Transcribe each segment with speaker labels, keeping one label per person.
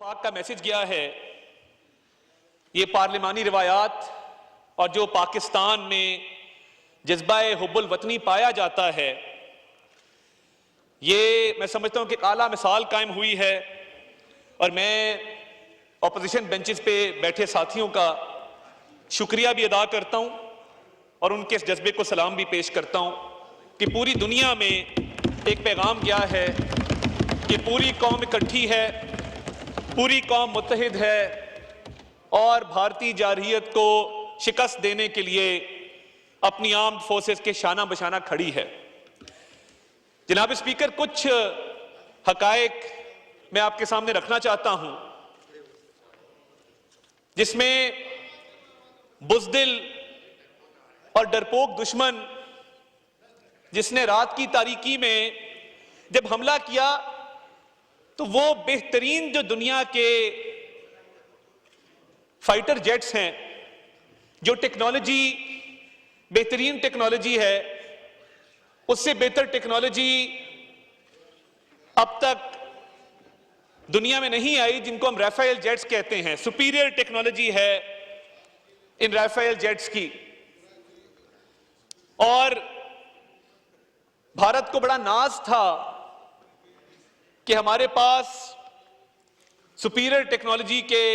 Speaker 1: इत्तेफाक का मैसेज गया है। ये पार्लिमानी रिवायात और जो पाकिस्तान में जज्बा-ए हुब्बुल वतनी पाया जाता है, ये मैं समझता हूं कि आला मिसाल कायम हुई है। और मैं ऑपोजिशन बेंचेस पे बैठे साथियों का शुक्रिया भी अदा करता हूं और उनके इस जज्बे को सलाम भी पेश करता हूं कि पूरी दुनिया में एक पैगाम गया है कि पूरी कौम इकट्ठी है, पूरी कौम मुत्तहिद है और भारतीय जारहियत को शिकस्त देने के लिए अपनी आर्म्ड फोर्सेस के शाना बशाना खड़ी है। जनाब स्पीकर, कुछ हकायक मैं आपके सामने रखना चाहता हूं जिसमें बुज़दिल और डरपोक दुश्मन जिसने रात की तारीकी में जब हमला किया तो वो बेहतरीन जो दुनिया के फाइटर जेट्स हैं, जो टेक्नोलॉजी बेहतरीन टेक्नोलॉजी है, उससे बेहतर टेक्नोलॉजी अब तक दुनिया में नहीं आई, जिनको हम राफेल जेट्स कहते हैं। सुपीरियर टेक्नोलॉजी है इन राफेल जेट्स की। और भारत को बड़ा नाज था कि हमारे पास सुपीरियर टेक्नोलॉजी के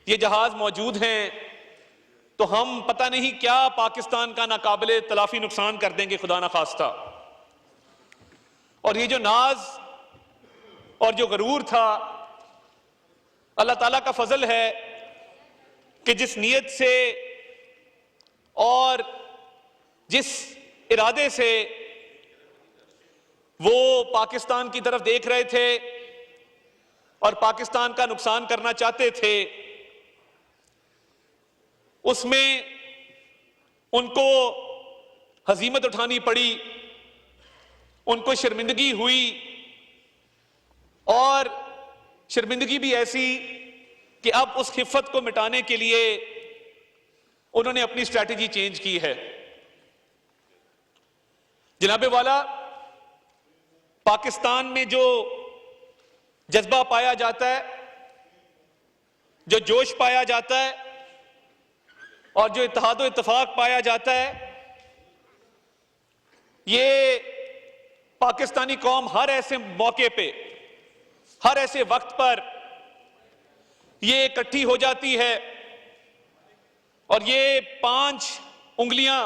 Speaker 1: ये जहाज मौजूद हैं, तो हम पता नहीं क्या पाकिस्तान का नाकाबिले तलाफी नुकसान कर देंगे, खुदा ना खास्ता। और ये जो नाज और जो गरूर था, अल्लाह ताला का फजल है कि जिस नीयत से और जिस इरादे से वो पाकिस्तान की तरफ देख रहे थे और पाकिस्तान का नुकसान करना चाहते थे, उसमें उनको हजीमत उठानी पड़ी, उनको शर्मिंदगी हुई। और शर्मिंदगी भी ऐसी कि अब उस खिफ़त को मिटाने के लिए उन्होंने अपनी स्ट्रैटेजी चेंज की है। जनाबे वाला, पाकिस्तान में जो जज्बा पाया जाता है, जो जोश पाया जाता है और जो इत्तेहाद और इत्तेफाक पाया जाता है, ये पाकिस्तानी कौम हर ऐसे मौके पे, हर ऐसे वक्त पर ये इकट्ठी हो जाती है और ये 5 उंगलियां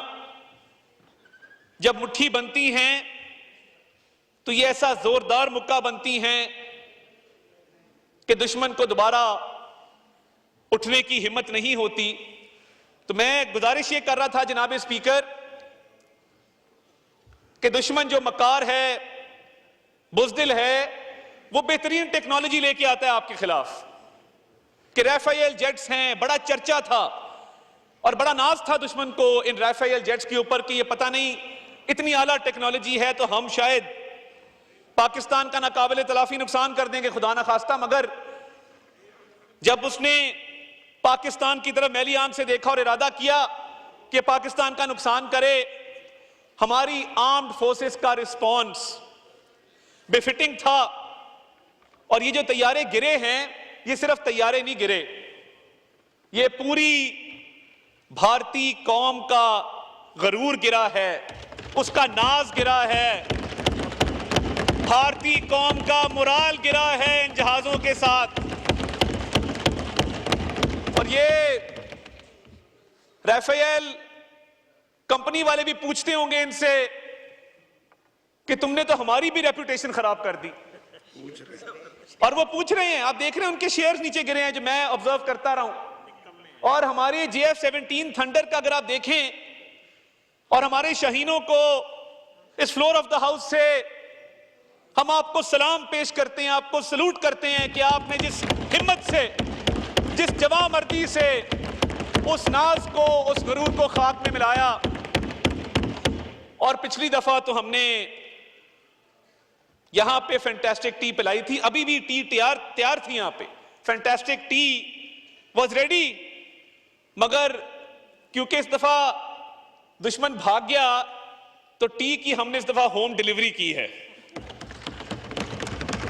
Speaker 1: जब मुट्ठी बनती हैं तो ये ऐसा जोरदार मुक्का बनती हैं कि दुश्मन को दोबारा उठने की हिम्मत नहीं होती। तो मैं गुजारिश ये कर रहा था जनाब स्पीकर कि दुश्मन जो मक्कार है, बुज़दिल है, वो बेहतरीन टेक्नोलॉजी लेके आता है आपके खिलाफ। कि राफेल जेट्स हैं, बड़ा चर्चा था और बड़ा नाज था दुश्मन को इन राफेल जेट्स के ऊपर कि ये पता नहीं इतनी आला टेक्नोलॉजी है तो हम शायद पाकिस्तान का नाकाबिले तलाफी नुकसान कर देंगे, खुदा ना खास्ता। मगर जब उसने पाकिस्तान की तरफ मैली आंख से देखा और इरादा किया कि पाकिस्तान का नुकसान करे, हमारी आर्म्ड फोर्सेस का रिस्पॉन्स बेफिटिंग था। और ये जो तैयारे गिरे हैं, ये सिर्फ तैयारे नहीं गिरे, ये पूरी भारतीय कौम का गरूर गिरा है, उसका नाज गिरा है, भारतीय कौम का मुराल गिरा है इन जहाजों के साथ। और ये राफेल कंपनी वाले भी पूछते होंगे इनसे कि तुमने तो हमारी भी रेपुटेशन खराब कर दी। और वो पूछ रहे हैं, आप देख रहे हैं उनके शेयर्स नीचे गिरे हैं, जो मैं ऑब्जर्व करता रहा हूं। और हमारे JF-17 थंडर का अगर आप देखें और हमारे शहीनों को इस फ्लोर ऑफ द हाउस से हम आपको सलाम पेश करते हैं, आपको सलूट करते हैं कि आपने जिस हिम्मत से, जिस जवामर्दी से उस नाज को, उस गरूर को खाक में मिलाया। और पिछली दफा तो हमने यहां पे फैंटास्टिक टी पिलाई थी, अभी भी टी तैयार थी यहां पे, फैंटास्टिक टी वॉज रेडी। मगर क्योंकि इस दफा दुश्मन भाग गया तो टी की हमने इस दफा होम डिलीवरी की है।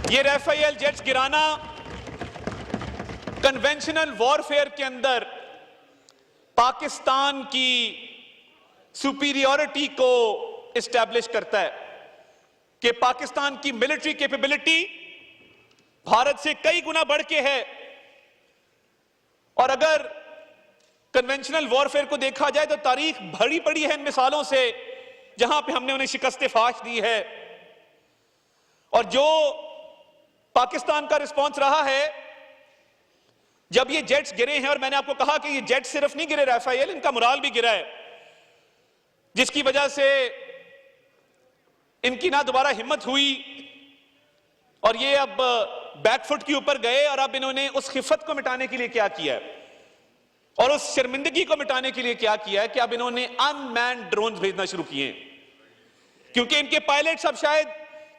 Speaker 1: ये राफेल जेट्स गिराना कन्वेंशनल वॉरफेयर के अंदर पाकिस्तान की सुपीरियरिटी को एस्टैब्लिश करता है कि पाकिस्तान की मिलिट्री कैपेबिलिटी भारत से कई गुना बढ़ के है। और अगर कन्वेंशनल वॉरफेयर को देखा जाए तो तारीख भरी पड़ी है इन मिसालों से जहां पे हमने उन्हें शिकस्त फाश दी है। और जो पाकिस्तान का रिस्पॉन्स रहा है जब ये जेट्स गिरे हैं, और मैंने आपको कहा कि ये जेट्स सिर्फ नहीं गिरे राफेल, इनका मोराल भी गिरा है, जिसकी वजह से इनकी ना दोबारा हिम्मत हुई और ये अब बैकफुट के ऊपर गए। और अब इन्होंने उस खिफत को मिटाने के लिए क्या किया है और उस शर्मिंदगी को मिटाने के लिए क्या किया है कि अब इन्होंने अनमैन्ड ड्रोन भेजना शुरू किए हैं। क्योंकि इनके पायलट सब शायद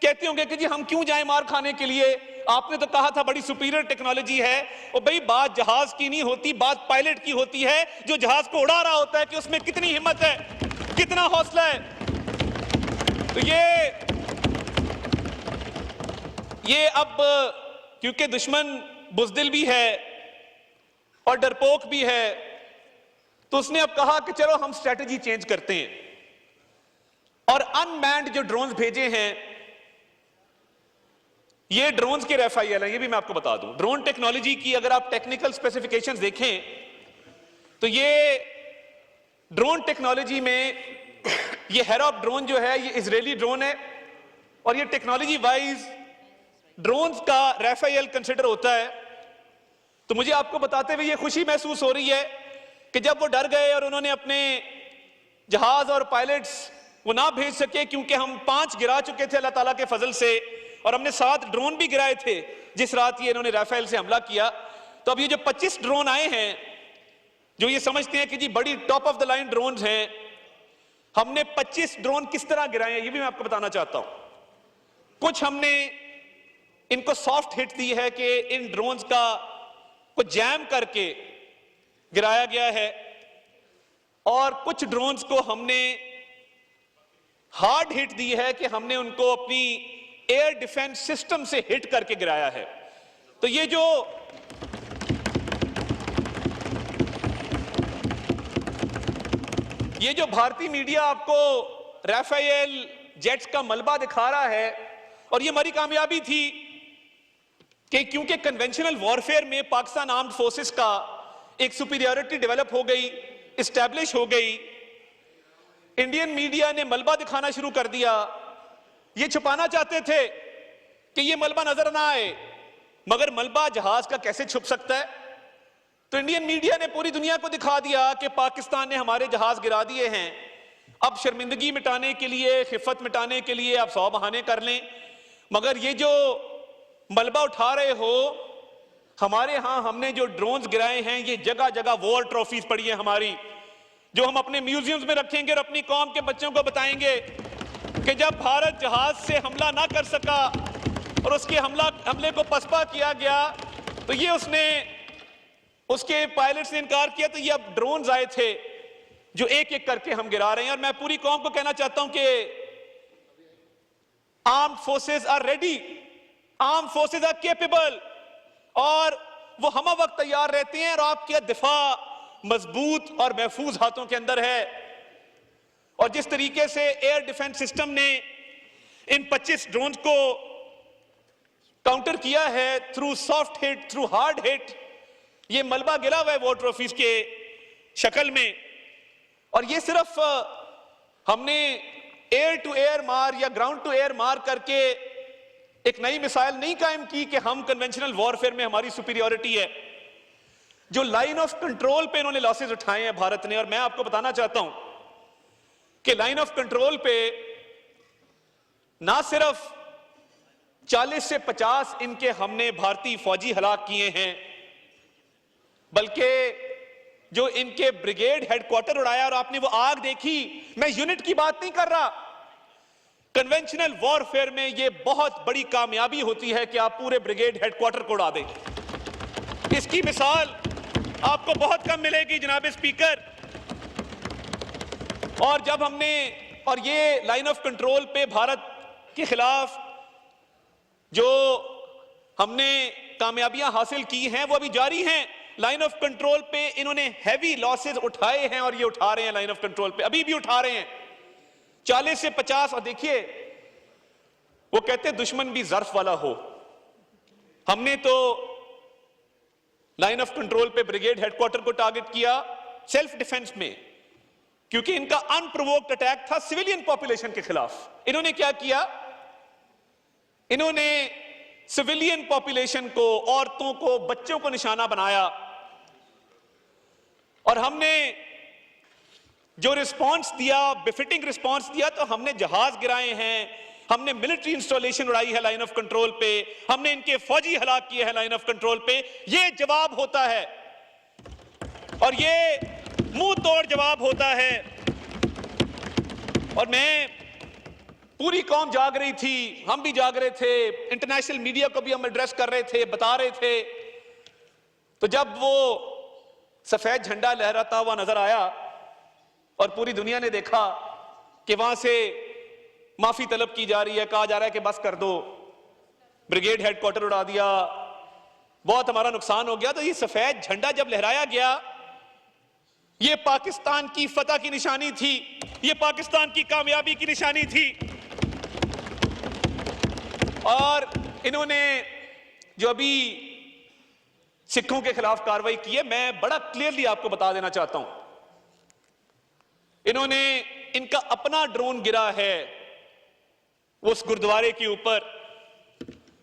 Speaker 1: कहते होंगे कि जी हम क्यों जाएं मार खाने के लिए, आपने तो कहा था बड़ी सुपीरियर टेक्नोलॉजी है। और भाई बात जहाज की नहीं होती, बात पायलट की होती है जो जहाज को उड़ा रहा होता है कि उसमें कितनी हिम्मत है, कितना हौसला है। तो ये अब क्योंकि दुश्मन बुज़दिल भी है और डरपोक भी है, तो उसने अब कहा कि चलो हम स्ट्रेटजी चेंज करते हैं और अनमैन्ड जो ड्रोन्स भेजे हैं, ये ड्रोन्स के राफेल हैं। ये भी मैं आपको बता दूं, ड्रोन टेक्नोलॉजी की अगर आप टेक्निकल स्पेसिफिकेशंस देखें तो ये ड्रोन टेक्नोलॉजी में ये हेरॉप ड्रोन जो है ये इजरायली ड्रोन है और ये टेक्नोलॉजी वाइज ड्रोन्स का राफेल कंसिडर होता है। तो मुझे आपको बताते हुए ये खुशी महसूस हो रही है कि जब वो डर गए और उन्होंने अपने जहाज और पायलट्स वो ना भेज सके, क्योंकि हम 5 गिरा चुके थे अल्लाह ताला के फजल से, और हमने 7 ड्रोन भी गिराए थे जिस रात ये इन्होंने राफेल से हमला किया। तो अब ये जो 25 ड्रोन आए हैं जो ये समझते हैं कि जी बड़ी top of the line drone हैं, हमने 25 ड्रोन किस तरह गिराए हैं ये भी मैं आपको बताना चाहता हूं। कुछ हमने इनको सॉफ्ट हिट दी है कि इन ड्रोन्स का को जैम करके गिराया गया है, और कुछ ड्रोन्स को हमने हार्ड हिट दी है कि हमने उनको अपनी एयर डिफेंस सिस्टम से हिट करके गिराया है। तो ये जो भारतीय मीडिया आपको राफेल जेट्स का मलबा दिखा रहा है, और ये हमारी कामयाबी थी कि क्योंकि कन्वेंशनल वॉरफेयर में पाकिस्तान आर्म्ड फोर्सेस का एक सुपीरियरिटी डेवलप हो गई, एस्टैब्लिश हो गई, इंडियन मीडिया ने मलबा दिखाना शुरू कर दिया। ये छुपाना चाहते थे कि ये मलबा नजर ना आए, मगर मलबा जहाज का कैसे छुप सकता है। तो इंडियन मीडिया ने पूरी दुनिया को दिखा दिया कि पाकिस्तान ने हमारे जहाज गिरा दिए हैं। अब शर्मिंदगी मिटाने के लिए, खिफत मिटाने के लिए आप 100 बहाने कर लें, मगर ये जो मलबा उठा रहे हो, हमारे यहां हमने जो ड्रोन्स गिराए हैं ये जगह जगह वॉर ट्रॉफीज पड़ी है हमारी, जो हम अपने म्यूजियम्स में रखेंगे और अपनी कौम के बच्चों को बताएंगे कि जब भारत जहाज से हमला ना कर सका और उसके हमले को पसपा किया गया तो ये उसके पायलट्स ने इनकार किया। तो ये अब ड्रोन्स आए थे जो एक एक करके हम गिरा रहे हैं। और मैं पूरी कौम को कहना चाहता हूं कि armed forces are ready, armed forces are capable, और वो हम वक्त तैयार रहते हैं और आपके दिफा मजबूत और महफूज हाथों के अंदर है। और जिस तरीके से एयर डिफेंस सिस्टम ने इन 25 ड्रोन्स को काउंटर किया है through soft hit, through hard hit, ये मलबा गिरा हुआ है वॉर ट्रॉफीज के शक्ल में। और ये सिर्फ हमने एयर टू एयर मार या ग्राउंड टू एयर मार करके एक नई मिसाइल नहीं कायम की कि हम कन्वेंशनल वॉरफेयर में हमारी सुपीरियरिटी है। जो लाइन ऑफ कंट्रोल पे इन्होंने लॉसेस उठाए हैं भारत ने, और मैं आपको बताना चाहता हूं कि लाइन ऑफ कंट्रोल पे ना सिर्फ 40 से 50 इनके हमने भारतीय फौजी हलाक किए हैं, बल्कि जो इनके ब्रिगेड हेडक्वार्टर उड़ाया, और आपने वो आग देखी, मैं यूनिट की बात नहीं कर रहा। कन्वेंशनल वॉरफेयर में ये बहुत बड़ी कामयाबी होती है कि आप पूरे ब्रिगेड हेडक्वार्टर को उड़ा दें। इसकी मिसाल आपको बहुत कम मिलेगी जनाब स्पीकर। और जब और ये लाइन ऑफ कंट्रोल पे भारत के खिलाफ जो हमने कामयाबियां हासिल की हैं वो अभी जारी हैं। लाइन ऑफ कंट्रोल पे इन्होंने हैवी लॉसेस उठाए हैं और ये उठा रहे हैं लाइन ऑफ कंट्रोल पे, अभी भी उठा रहे हैं 40 से 50। और देखिए वो कहते हैं दुश्मन भी ज़र्फ वाला हो। हमने तो लाइन ऑफ कंट्रोल पे ब्रिगेड हेडक्वार्टर को टारगेट किया सेल्फ डिफेंस में, क्योंकि इनका अनप्रोवोक्ड अटैक था सिविलियन पॉपुलेशन के खिलाफ। इन्होंने क्या किया, इन्होंने सिविलियन पॉपुलेशन को, औरतों को, बच्चों को निशाना बनाया और हमने जो रिस्पांस दिया, बिफिटिंग रिस्पांस दिया, तो हमने जहाज गिराए हैं, हमने मिलिट्री इंस्टॉलेशन उड़ाई है लाइन ऑफ कंट्रोल पे, हमने इनके फौजी हलाक किए हैं लाइन ऑफ कंट्रोल पे। ये जवाब होता है और ये मुंह तोड़ जवाब होता है। और मैं, पूरी कौम जाग रही थी, हम भी जाग रहे थे, इंटरनेशनल मीडिया को भी हम एड्रेस कर रहे थे, बता रहे थे। तो जब वो सफेद झंडा लहराता हुआ नजर आया और पूरी दुनिया ने देखा कि वहां से माफी तलब की जा रही है, कहा जा रहा है कि बस कर दो, ब्रिगेड हेडक्वार्टर उड़ा दिया, बहुत हमारा नुकसान हो गया, तो ये सफेद झंडा जब लहराया गया, ये पाकिस्तान की फतह की निशानी थी, ये पाकिस्तान की कामयाबी की निशानी थी। और इन्होंने जो अभी सिखों के खिलाफ कार्रवाई की है, मैं बड़ा क्लियरली आपको बता देना चाहता हूं, इन्होंने, इनका अपना ड्रोन गिरा है उस गुरुद्वारे के ऊपर,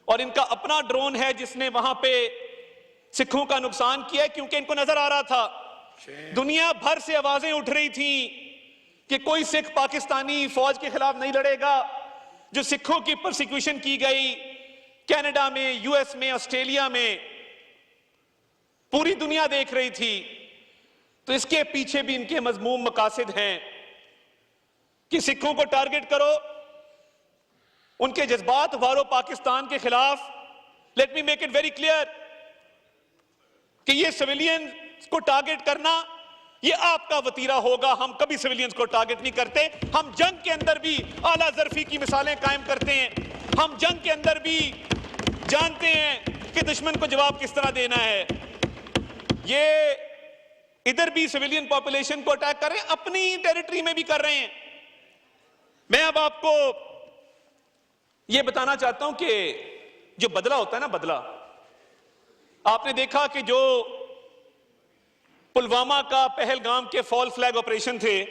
Speaker 1: और इनका अपना ड्रोन है जिसने वहां पे सिखों का नुकसान किया है, क्योंकि इनको नजर आ रहा था, दुनिया भर से आवाजें उठ रही थी कि कोई सिख पाकिस्तानी फौज के खिलाफ नहीं लड़ेगा। जो सिखों की परसिक्यूशन की गई कनाडा में, यूएस में, ऑस्ट्रेलिया में, पूरी दुनिया देख रही थी। तो इसके पीछे भी इनके मजमूम मकासद हैं कि सिखों को टारगेट करो, उनके जज्बात उभारो पाकिस्तान के खिलाफ। Let me make it very clear कि ये सिविलियन को टारगेट करना ये आपका वतीरा होगा। हम कभी सिविलियंस को टारगेट नहीं करते। हम जंग के अंदर भी आला ज़र्फी की मिसालें कायम करते हैं। हम जंग के अंदर भी जानते हैं कि दुश्मन को जवाब किस तरह देना है। ये इधर भी सिविलियन पॉपुलेशन को अटैक कर रहे हैं, अपनी टेरिटरी में भी कर रहे हैं। मैं अब आपको यह बताना चाहता हूं कि जो बदला होता है ना, बदला, आपने देखा कि जो पुलवामा का, पहलगाम के फॉल फ्लैग ऑपरेशन थे,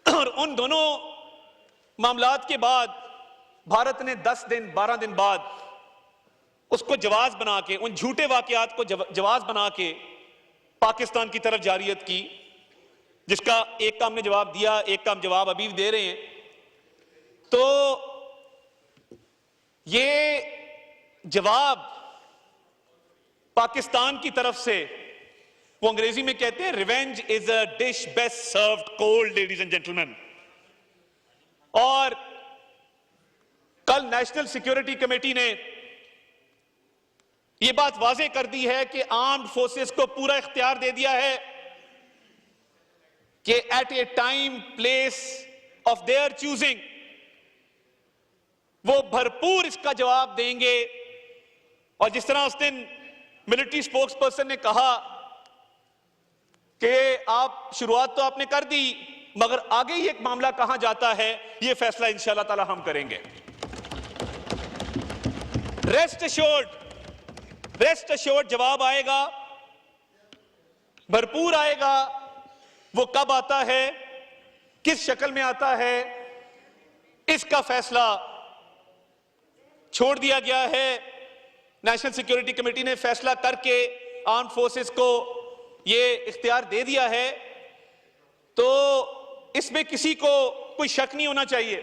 Speaker 1: और उन दोनों मामलात के बाद भारत ने 10 दिन 12 दिन बाद उसको जवाब बना के, उन झूठे वाकयात को जवाब बना के पाकिस्तान की तरफ जारियत की, जिसका एक का हमने जवाब दिया, एक का हम जवाब अभी भी दे रहे हैं। तो ये जवाब पाकिस्तान की तरफ से, वो अंग्रेजी में कहते हैं revenge is a dish best served cold, ladies and gentleman. और कल नेशनल सिक्योरिटी कमेटी ने यह बात वाज़ेह कर दी है कि आर्म्ड फोर्सेस को पूरा इख्तियार दे दिया है कि at a time place of their choosing वो भरपूर इसका जवाब देंगे। और जिस तरह उस दिन मिलिट्री स्पोक्स पर्सन ने कहा कि आप शुरुआत तो आपने कर दी, मगर आगे ही एक मामला कहां जाता है, यह फैसला इंशाअल्लाह ताला हम करेंगे। रेस्ट अश्योर्ड जवाब आएगा, भरपूर आएगा। वो कब आता है, किस शक्ल में आता है, इसका फैसला छोड़ दिया गया है। नेशनल सिक्योरिटी कमेटी ने फैसला करके आर्म फोर्सेस को यह इख्तियार दे दिया है, तो इसमें किसी को कोई शक नहीं होना चाहिए।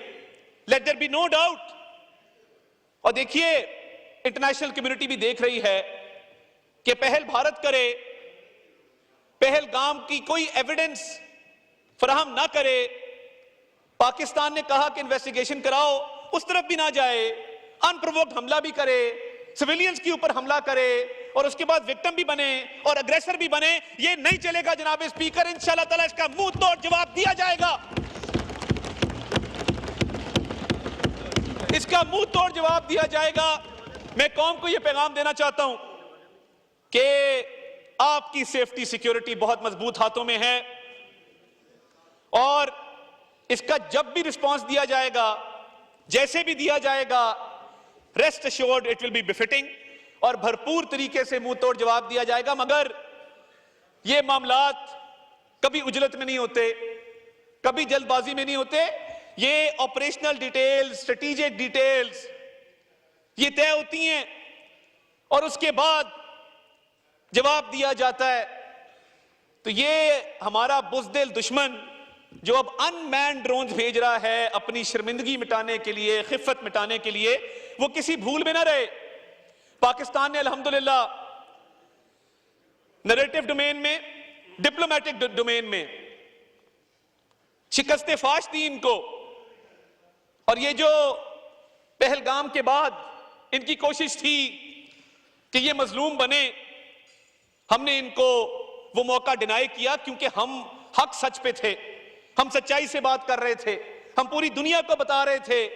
Speaker 1: Let there be no doubt. और देखिए, इंटरनेशनल कम्युनिटी भी देख रही है कि पहल भारत करे, पहलगाम की कोई एविडेंस फराहम ना करे। पाकिस्तान ने कहा कि इन्वेस्टिगेशन कराओ, उस तरफ भी ना जाए, अनप्रोवोक्ड हमला भी करे, सिविलियंस के ऊपर हमला करे और उसके बाद विक्टिम भी बने और अग्रेसर भी बने। ये नहीं चलेगा जनाब स्पीकर। इंशाअल्लाह ताला इसका मुंह तोड़ जवाब दिया जाएगा, इसका मुंह तोड़ जवाब दिया जाएगा। मैं कौम को यह पैगाम देना चाहता हूं कि आपकी सेफ्टी सिक्योरिटी बहुत मजबूत हाथों में है और इसका जब भी रिस्पांस दिया जाएगा, जैसे भी दिया जाएगा, rest assured it will be befitting और भरपूर तरीके से मुंह तोड़ जवाब दिया जाएगा। मगर ये मामलात कभी उजलत में नहीं होते, कभी जल्दबाजी में नहीं होते। ये ऑपरेशनल डिटेल्स, स्ट्रेटेजिक डिटेल्स ये तय होती हैं और उसके बाद जवाब दिया जाता है। तो ये हमारा बुज़दिल दुश्मन जो अब अनमैन्ड ड्रोन्स भेज रहा है अपनी शर्मिंदगी मिटाने के लिए, खिफ़त मिटाने के लिए, वो किसी भूल में ना रहे। पाकिस्तान ने अल्हम्दुलिल्लाह नैरेटिव डोमेन में, डिप्लोमेटिक डोमेन में शिकस्त फाश दी इनको। और ये जो पहलगाम के बाद इनकी कोशिश थी कि ये मजलूम बने, हमने इनको वो मौका डिनाई किया क्योंकि हम हक सच पे थे, हम सच्चाई से बात कर रहे थे, हम पूरी दुनिया को बता रहे थे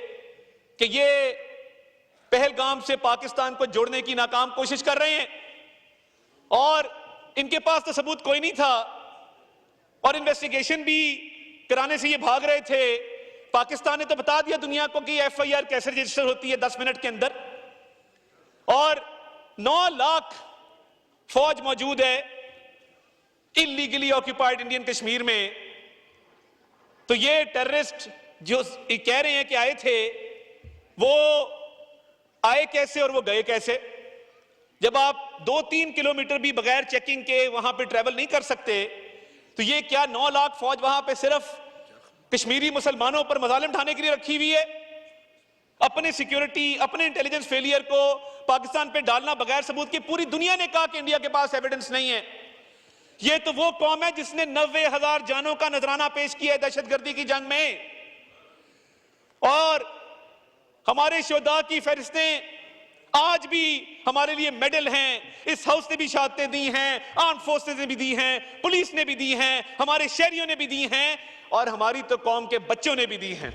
Speaker 1: कि ये पहलगाम से पाकिस्तान को जोड़ने की नाकाम कोशिश कर रहे हैं और इनके पास तो सबूत कोई नहीं था और इन्वेस्टिगेशन भी कराने से ये भाग रहे थे। पाकिस्तान ने तो बता दिया दुनिया को कि एफआईआर कैसे रजिस्टर होती है 10 मिनट के अंदर, और 9 लाख फौज मौजूद है इलीगली ऑक्यूपाइड इंडियन कश्मीर में। तो ये टेररिस्ट जो कह रहे हैं कि आए थे, वो आए कैसे और वो गए कैसे? जब आप 2-3 किलोमीटर भी बगैर चेकिंग के वहां पे ट्रेवल नहीं कर सकते, तो ये क्या 9 लाख फौज वहां पे सिर्फ कश्मीरी मुसलमानों पर मजालिम ढाने के लिए रखी हुई है? अपने सिक्योरिटी, अपने इंटेलिजेंस फेलियर को पाकिस्तान पे डालना बगैर सबूत के। पूरी दुनिया ने कहा कि इंडिया के पास एविडेंस नहीं है। ये तो वो कौम है जिसने 90,000 जानों का नजराना पेश किया है दहशतगर्दी की जंग में, और हमारे शोधा की फहरिस्तें आज भी हमारे लिए मेडल हैं। इस हाउस ने भी शहादतें दी हैं, आर्म फोर्सेस ने भी दी हैं, पुलिस ने भी दी हैं, हमारे शहरियों ने भी दी हैं और हमारी तो कौम के बच्चों ने भी दी हैं।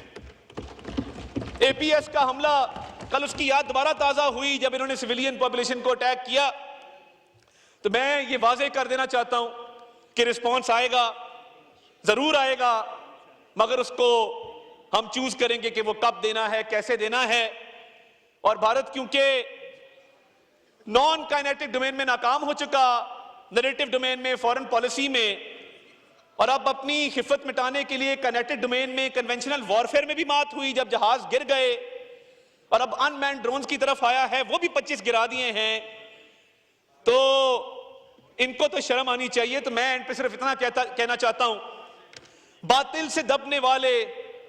Speaker 1: एपीएस का हमला, कल उसकी याद दोबारा ताजा हुई जब इन्होंने सिविलियन पॉपुलेशन को अटैक किया। तो मैं ये वाजे कर देना चाहता हूं कि रिस्पॉन्स आएगा, जरूर आएगा, मगर उसको हम चूज करेंगे कि वो कब देना है, कैसे देना है। और भारत क्योंकि नॉन काइनेटिक डोमेन में नाकाम हो चुका, नैरेटिव डोमेन में, फॉरेन पॉलिसी में, और अब अपनी खिफत मिटाने के लिए काइनेटिक डोमेन में, कन्वेंशनल वॉरफेयर में भी मात हुई जब जहाज गिर गए, और अब अनमैन्ड ड्रोन्स की तरफ आया है, वो भी 25 गिरा दिए हैं। तो इनको तो शर्म आनी चाहिए। तो मैं एंड पे सिर्फ इतना कहना चाहता हूं, बातिल से दबने वाले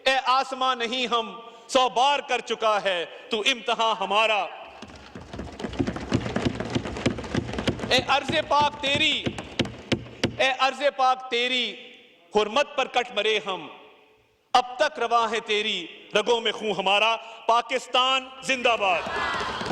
Speaker 1: ए आसमां नहीं हम 100 बार कर चुका है तू इम्तिहान हमारा। ए अर्ज़े पाक तेरी, ए अर्ज़े पाक तेरी, हुर्मत पर कट मरे हम, अब तक रवा है तेरी रगों में खून हमारा। पाकिस्तान जिंदाबाद।